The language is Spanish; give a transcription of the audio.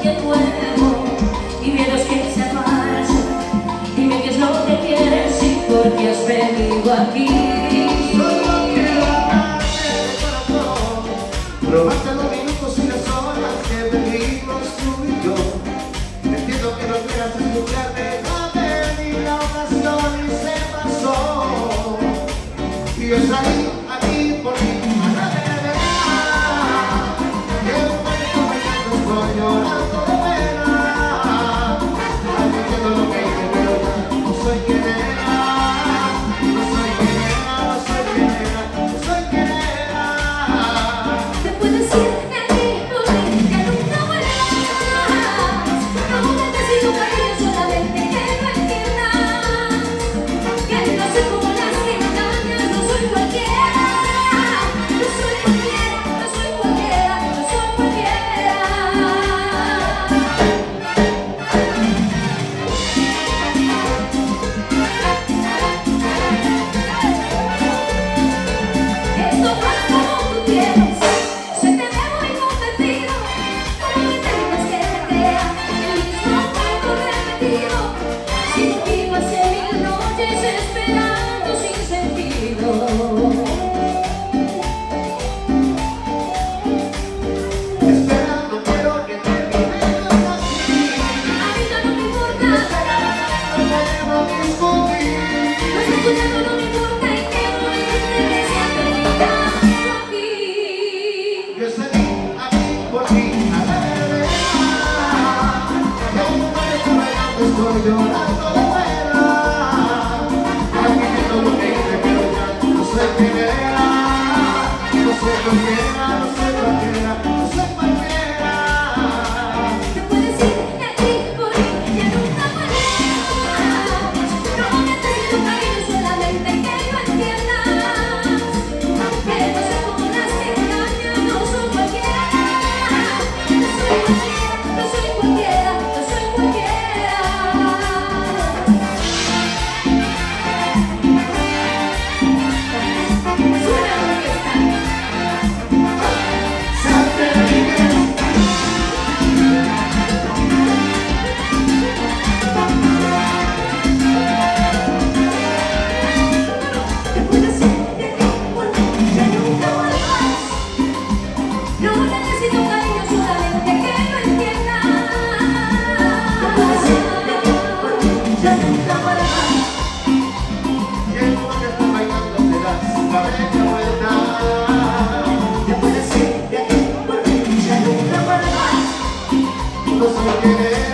alguien nuevo y miedos que se falso. Dime qué es lo que quieres y por qué has venido aquí. Solo quiero amarte de corazón, robarte los minutos y las horas que vivimos tú y yo. Entiendo que no quieras escucharme, ni la ocasión y se pasó. Y yo salí aquí por ti, a la verdad. Que un momento bailando estoy llorando de pena. No entiendo lo que hice, pero ya no soy quien era. No soy quien era, no soy quien era, no soy quien era. Te puedes ir de aquí por mí, que nunca vuelvas. No necesito cariño, solamente que lo entiendas. Que no soy como las que engañas, no soy cualquiera. No soy cualquiera, no soy cualquiera, no soy cualquiera. Esto pasa como tú quieres, se te ve muy convencido. Como me tengas que te crea el mismo cuento repetido. Si vivo hace 1000 noches esperando sin sentido. Esperando quiero que terminemos así. A mí ya no me importa, No podemos discutir. no estoy escuchando, no me importa y que no entiende que se ha terminado aquí. Yo salí aquí por ti, a la verdad. Que un momento bailando estoy llorando de pena. Admitiendo lo que hice, pero ya no soy quien era. No soy cualquiera, no soy cualquiera, no soy cualquiera. Te puedes ir de aquí por mí, ya nunca vuelvas. No necesito cariño, solamente que lo entiendas. Que no soy como las que engañan, no soy cualquiera. No soy cualquiera, no soy cualquiera, no soy cualquiera. Suena la orquesta. Salte de mi vida. Te puedes ir de aquí por mí, ya nunca vuelvas. No necesito cariño, solamente que lo entiendas. Te puedes ir de aquí por mí, ya nunca vuelvas. Y el mundo que está bailando te das la media vuelta. Te puedes ir de aquí por mí, ya nunca vuelvas. No soy quien era.